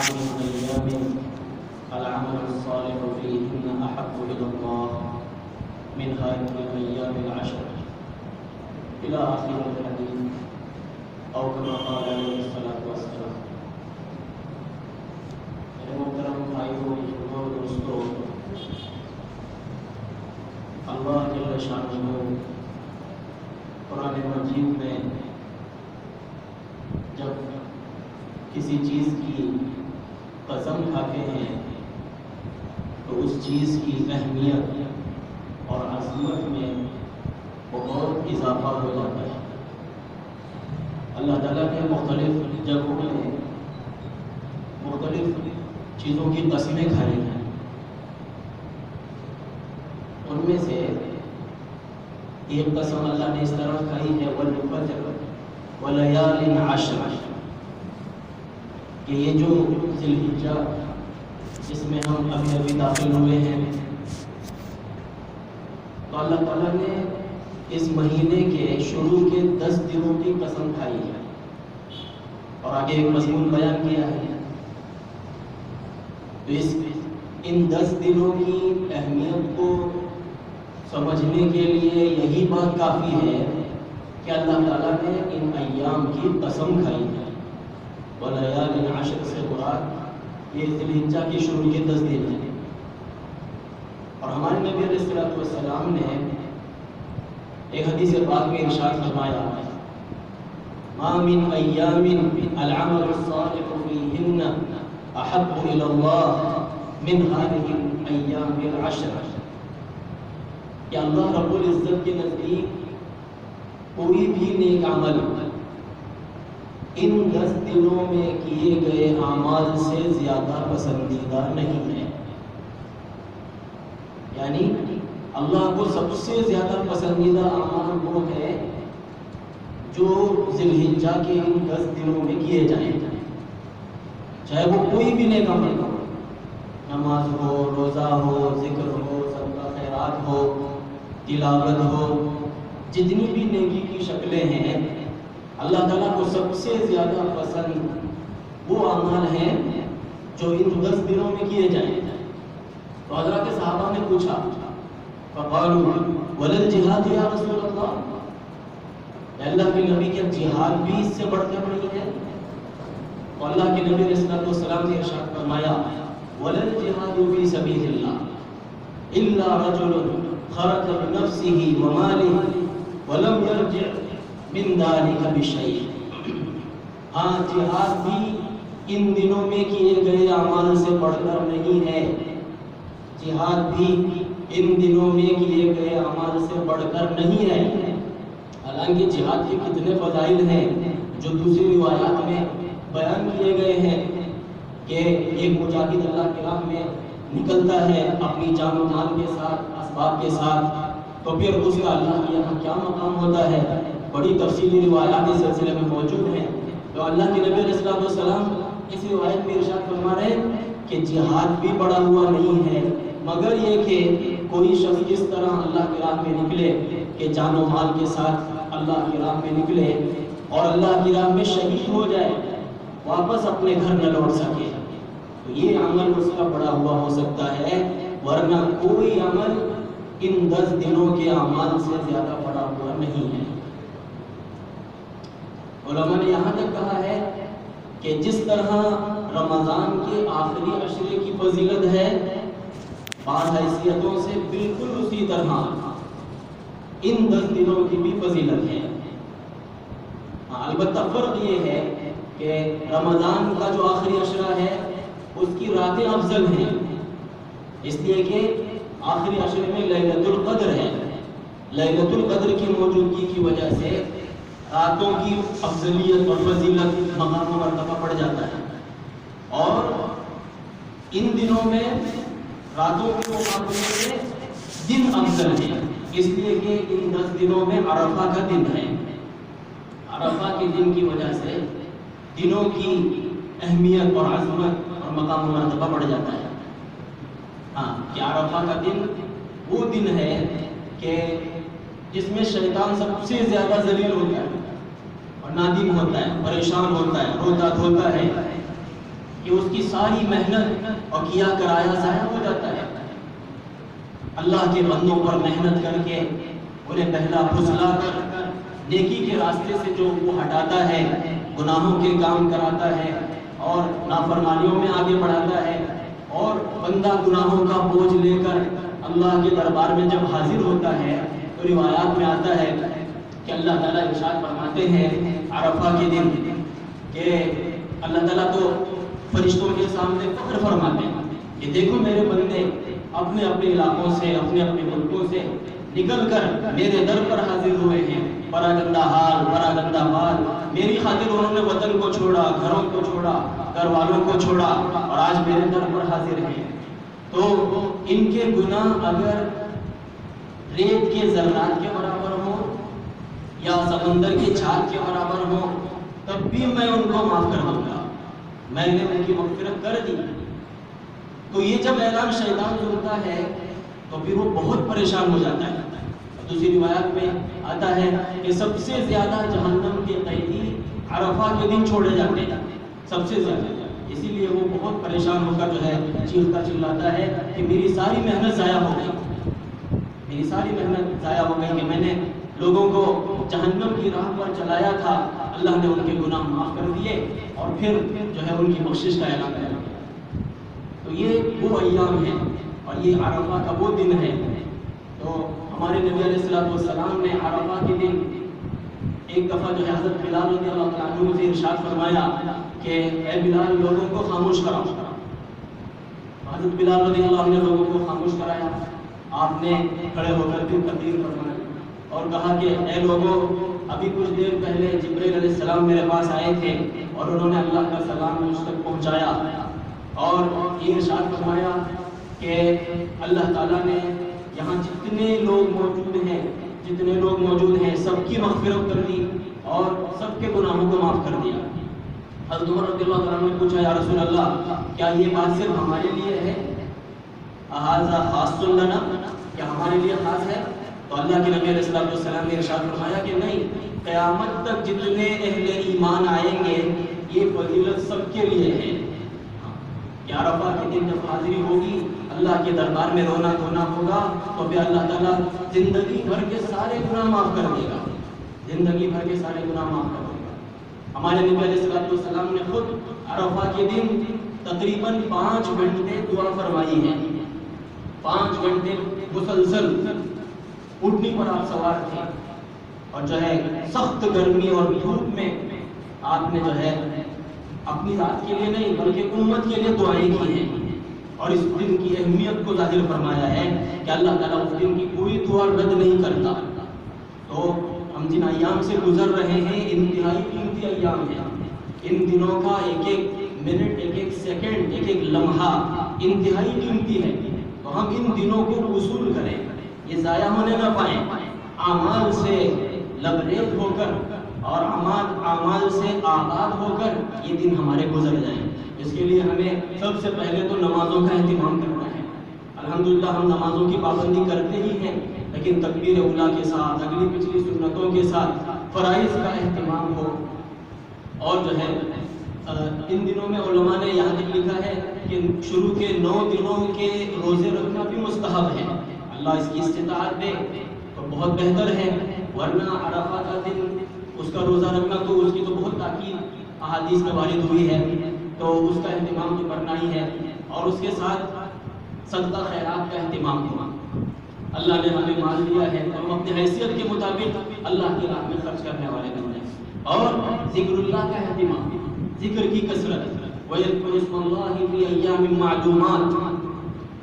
من أيام العمل الصالح فيهن أحب إلى الله من هذه الأيام العشر إلى آخر الحديث أو كما قال عليه الصلاة والسلام. میرے محترم بھائیوں اور دوستوں، اللہ جل شانہ قرآن مجید میں جب کسی چیز کی قسم کھاتے ہیں تو اس چیز کی اہمیت اور عظمت میں بہت اضافہ ہو جاتا ہے۔ اللہ تعالیٰ نے مختلف جگہوں میں مختلف چیزوں کی قسمیں کھائی ہیں، ان میں سے ایک قسم اللہ نے اس طرح کھائی ہے وَالْفَجْرِ وَلَيَالٍ عَشْرٍ، کہ یہ جو ذی الحجہ جس میں ہم ابھی داخل ہوئے ہیں، تو اللہ تعالیٰ نے اس مہینے کے شروع کے 10 دنوں کی قسم کھائی ہے اور آگے ایک مضمون بیان کیا ہے۔ تو ان 10 دنوں کی اہمیت کو سمجھنے کے لیے یہی بات کافی ہے کہ اللہ تعالیٰ نے ان ایام کی قسم کھائی ہے۔ وَلَيَالٍ عَشْرٍ سے مراد یہ ذی الحجہ کی شروع کے 10 دن ہیں، اور ہمارے نبی علیہ الصلوۃ والسلام نے ایک حدیث پاک میں ارشاد فرمایا مَا مِنْ أَيَّامٍ الْعَمَلُ الصَّالِحُ فِيهِنَّ أَحَبُّ إِلَى اللَّهِ مِنْ هَذِهِ الْأَيَّامِ الْعَشْرِ، کہ اللہ رب العزت کے نزدیک کوئی بھی نیک عمل ان 10 دنوں میں کیے گئے اعمال سے زیادہ پسندیدہ نہیں ہے۔ یعنی اللہ کو سب سے زیادہ پسندیدہ اعمال وہ ہے جو ذی الحجہ کے ان 10 دنوں میں کیے جائیں، چاہے وہ کوئی بھی نیک عمل ہو، نماز ہو، روزہ ہو، ذکر ہو، صدقہ خیرات ہو، تلاوت ہو، جتنی بھی نیکی کی شکلیں ہیں، اللہ تعالیٰ کو سب سے زیادہ پسند وہ اعمال ہیں جو ان 10 دنوں میں کیے جائیں۔ تو حضرات صحابہ نے پوچھا فقالوا وَلَا الْجِهَادُ يَا رسول اللہ، اے اللہ کے نبی، کیا جہاد بھی اس سے بڑھ کر نہیں ہے؟ تو اللہ کے نبی علیہ السلام نے ارشاد فرمایا وَلَا الْجِهَادُ فِي سَبِيلِ اللَّهِ إِلَّا رَجُلٌ خَرَجَ بِنَفْسِهِ وَمَالِهِ وَلَمْ يَرْجِعْ من ذلك بشيء، ہاں جہاد بھی ان دنوں میں کیے گئے اعمال سے بڑھ کر نہیں ہے، جہاد بھی ان دنوں میں کیے گئے اعمال سے بڑھ کر نہیں ہے۔ حالانکہ جہاد کے کتنے فضائل ہیں جو دوسری روایات میں بیان کیے گئے ہیں کہ ایک مجاہد اللہ کی راہ میں نکلتا ہے اپنی جان و مال کے ساتھ، اسباب کے ساتھ، تو پھر اس کا اللہ کے یہاں کیا مقام ہوتا ہے، بڑی تفصیلی روایات اس سلسلے میں موجود ہیں۔ تو اللہ کے نبی علیہ السلام اس روایت میں ارشاد فرما رہے ہیں کہ جہاد بھی بڑا ہوا نہیں ہے، مگر یہ کہ کوئی شخص جس طرح اللہ کی راہ میں نکلے کہ جان و مال کے ساتھ اللہ کی راہ میں نکلے اور اللہ کی راہ میں شہید ہو جائے، واپس اپنے گھر نہ لوٹ سکے، تو یہ عمل اس کا بڑا ہوا ہو سکتا ہے، ورنہ کوئی عمل ان 10 دنوں کے اعمال سے زیادہ بڑا ہوا نہیں ہے۔ علماء نے یہاں تک کہا ہے کہ جس طرح رمضان کے آخری عشرے کی فضیلت ہے بعض حیثیتوں سے، بالکل اسی طرح ان 10 دنوں کی بھی فضیلت ہے۔ البتہ فرق یہ ہے کہ رمضان کا جو آخری عشرہ ہے اس کی راتیں افضل ہیں، اس لیے کہ آخری عشرے میں لیلۃ القدر ہے، لیلۃ القدر کی موجودگی کی وجہ سے راتوں کی افضلیت اور فضیلت مقام و مرتبہ بڑھ جاتا ہے، اور ان دنوں میں راتوں کے مقابلے میں دن افضل ہے، اس لیے کہ ان 10 دنوں میں عرفہ کا دن ہے، عرفہ کے دن کی وجہ سے دنوں کی اہمیت اور عظمت اور مقام و مرتبہ بڑھ جاتا ہے۔ ہاں کہ عرفہ کا دن وہ دن ہے کہ جس میں شیطان سب سے زیادہ ذلیل ہوتا ہے اور نادم ہوتا ہے، پریشان ہوتا ہے، روتا دھوتا ہے کہ اس کی ساری محنت اور کیا کرایا ضائع ہو جاتا ہے۔ اللہ کے بندوں پر محنت کر کے انہیں پہلا پھسلا کر نیکی کے راستے سے جو وہ ہٹاتا ہے، گناہوں کے کام کراتا ہے اور نافرمانیوں میں آگے بڑھاتا ہے، اور بندہ گناہوں کا بوجھ لے کر اللہ کے دربار میں جب حاضر ہوتا ہے تو روایات میں آتا ہے کہ اللہ تعالیٰ ارشاد فرماتے ہیں عرفہ کے دن کہ اللہ تعالیٰ تو فرشتوں کے سامنے فخر فرماتے ہیں کہ دیکھو میرے بندے اپنے اپنے علاقوں سے، اپنے اپنے ملکوں سے نکل کر میرے در پر حاضر ہوئے ہیں، بڑا گندہ حال، بڑا گندہ حال، میری خاطر انہوں نے وطن کو چھوڑا، گھروں کو چھوڑا، گھر والوں کو چھوڑا، اور آج میرے در پر حاضر ہیں۔ تو ان کے گناہ اگر ریت کے ذرات کے برابر ہو یا سمندر کی چھال کے برابر ہو تب بھی میں ان کو معاف کر دوں گا، میں نے ان کی مغفرت کر دی۔ تو یہ جب اعلان شیطان سنتا ہے تو پھر وہ بہت پریشان ہو جاتا ہے۔ دوسری روایات میں آتا ہے کہ سب سے زیادہ جہنم کے قیدی عرفہ کے دن چھوڑے جاتے ہیں، سب سے زیادہ، اسی لیے وہ بہت پریشان ہو کر جو ہے چیختا چلاتا ہے کہ میری ساری محنت ضائع ہو گئی، میری ساری محنت ضائع ہو گئی کہ میں نے لوگوں کو جہنم کی راہ پر چلایا تھا، اللہ نے ان کے گناہ معاف کر دیے اور پھر جو ہے ان کی بخشش کا اعلان کیا۔ تو یہ وہ ایام ہے اور یہ عرفہ کا وہ دن ہے۔ تو ہمارے نبی علیہ السلام نے عرفہ کے دن ایک دفعہ جو ہے حضرت بلال رضی اللہ تعالیٰ عنہ سے ارشاد فرمایا کہ اے بلال لوگوں کو خاموش کراؤ۔ حضرت بلال رضی اللہ عنہ نے لوگوں کو خاموش کرایا، آپ نے کھڑے ہو کر پھر تقریر فرمائی اور کہا کہ اے لوگوں، ابھی کچھ دیر پہلے جبرائیل علیہ السلام میرے پاس آئے تھے اور انہوں نے اللہ کا سلام مجھ تک پہنچایا اور یہ ارشاد فرمایا کہ اللہ تعالیٰ نے یہاں جتنے لوگ موجود ہیں سب کی مغفرت کر دی اور سب کے گناہوں کو معاف کر دیا۔ حضرت عمر رضی اللہ عنہ نے پوچھا یا رسول اللہ کیا یہ بات صرف ہمارے لیے ہے؟ اھذا خاص لنا، کیا ہمارے لیے خاص ہے؟ تو اللہ کے نبی علیہ السلام نے ارشاد فرمایا کہ نہیں، قیامت تک جتنے اہل ایمان آئیں گے یہ فضیلت سب کے لیے ہے۔ کہ عرفہ کے دن جب حاضری ہوگی، اللہ کے دربار میں رونا دھونا ہوگا تو پھر اللہ تعالیٰ زندگی بھر کے سارے گناہ معاف کر دے گا، زندگی بھر کے سارے گناہ معاف کر دے گا۔ ہمارے نبی علیہ السلام نے خود عرفہ کے دن تقریباً 5 گھنٹے دعا فرمائی ہے، 5 گھنٹے مسلسل اٹھنی پر آپ سوار تھے اور جو ہے سخت گرمی اور دھوپ میں آپ نے جو ہے اپنی ذات کے لیے نہیں بلکہ امت کے لیے دعائیں کی ہیں اور اس دن کی اہمیت کو ظاہر فرمایا ہے کہ اللہ تعالیٰ اس دن کی کوئی دعا رد نہیں کرتا۔ تو ہم جن ایام سے گزر رہے ہیں انتہائی قیمتی ایام ہیں، ان دنوں کا ایک ایک منٹ، ایک ایک سیکنڈ، ایک ایک لمحہ انتہائی قیمتی ہے۔ تو ہم ان دنوں کو وصول کریں، یہ ضائع ہونے نہ پائیں، اعمال سے لبریز ہو کر اور اعمال سے آباد ہو کر یہ دن ہمارے گزر جائیں۔ اس کے لیے ہمیں سب سے پہلے تو نمازوں کا اہتمام کرنا ہے۔ الحمدللہ ہم نمازوں کی پابندی کرتے ہی ہیں، لیکن تکبیر اولیٰ کے ساتھ، اگلی پچھلی سنتوں کے ساتھ فرائض کا اہتمام ہو۔ اور جو ہے ان دنوں میں علماء نے یہاں تک لکھا ہے کہ شروع کے 9 دنوں کے روزے رکھنا بھی مستحب ہے، اللہ اس کی استطاعت دے تو بہت بہتر ہے، ورنہ عرفہ کا دن اس کا روزہ رکھنا تو اس کی تو بہت تاکید احادیث میں وارد ہوئی ہے، تو اس کا اہتمام تو کرنا ہی ہے۔ اور اس کے ساتھ صدقہ خیرات کا اہتمام ہوا، اللہ نے ہمیں مال دیا ہے تو ہم اپنی حیثیت کے مطابق اللہ کی راہ میں خرچ کرنے والے بن جائیں۔ اور ذکر اللہ کا اہتمام، ذکر کی کثرت، وَيَذْكُرُ اسْمَ اللَّهِ فِي أَيَّامٍ مَّعْدُودَاتٍ،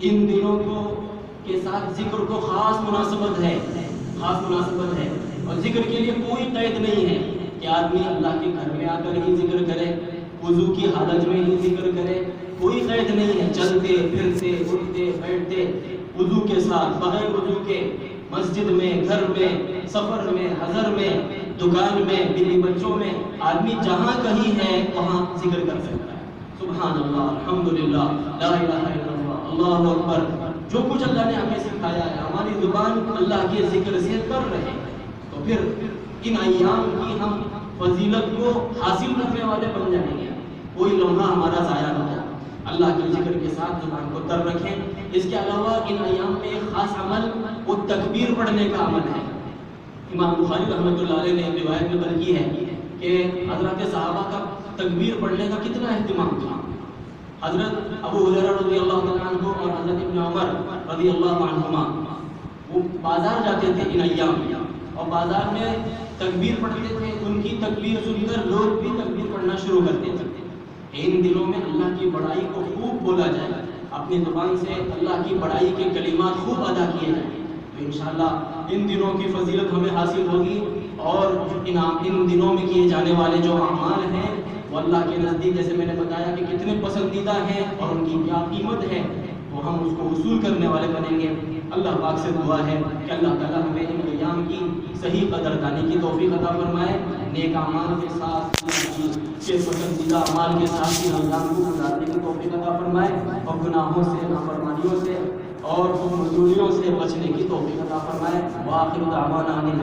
ان دنوں کو کے ساتھ ذکر کو خاص مناسبت ہے، خاص مناسبت ہے، اور ذکر کے لیے کوئی قید نہیں ہے کہ آدمی اللہ کے گھر میں آ کر ہی ذکر کرے، وضو کی حالت میں ہی ذکر کرے، کوئی قید نہیں ہے، چلتے پھرتے اٹھتے بیٹھتے وضو کے ساتھ، بغیر وضو کے، مسجد میں، گھر میں، سفر میں، حضر میں، دکان میں، بیوی بچوں میں، آدمی جہاں کہیں ہے وہاں ذکر کر سکتا ہے۔ سبحان اللہ، الحمدللہ، لا الہ الا اللہ، اللہ اکبر، جو کچھ اللہ نے ہمیں سکھایا ہے ہماری زبان اللہ کے ذکر سے کر رہے ہیں، تو پھر ان ایام کی ہم فضیلت کو حاصل کرنے والے بن جائیں گے، کوئی لمحہ ہمارا ضائع نہ ہو۔ اللہ کے ذکر کے ساتھ زبان کو تر رکھیں۔ اس کے علاوہ ان ایام میں ایک خاص عمل وہ تکبیر پڑھنے کا عمل ہے۔ امام بخاری رحمۃ اللہ علیہ نے روایت میں نقل کی ہے کہ حضرات صحابہ کا تکبیر پڑھنے کا کتنا اہتمام تھا۔ حضرت ابو ہریرہ رضی اللہ تعالیٰ عنہ اور حضرت ابن عمر رضی اللہ عنہما وہ بازار جاتے تھے ان ایام میں، اور بازار میں تکبیر پڑھتے تھے۔ ان کی تکبیر سن کر لوگ بھی تکبیر پڑھنا شروع کرتے تھے۔ ان دنوں میں اللہ کی بڑائی کو خوب بولا جائے، اپنی زبان سے اللہ کی بڑائی کے کلمات خوب ادا کیے جائیں، تو انشاءاللہ ان دنوں کی فضیلت ہمیں حاصل ہوگی، اور ان دنوں میں کیے جانے والے جو اعمال ہیں وہ اللہ کے نزدیک جیسے میں نے بتایا کہ کتنے پسندیدہ ہیں اور ان کی کیا قیمت ہے، تو ہم اس کو وصول کرنے والے بنیں گے۔ اللہ پاک سے دعا ہے کہ اللہ تعالیٰ ہمیں ان ایام کی صحیح قدردانی کی توفیق عطا فرمائے، نیک اعمال کے ساتھ کے پسندیدہ اعمال کے ساتھ ان ایام کو گزارنے کی توفیق عطا فرمائے، اور گناہوں سے، نافرمانیوں سے اور فضولیوں سے بچنے کی توفیق عطا فرمائے۔ وآخر دعوانا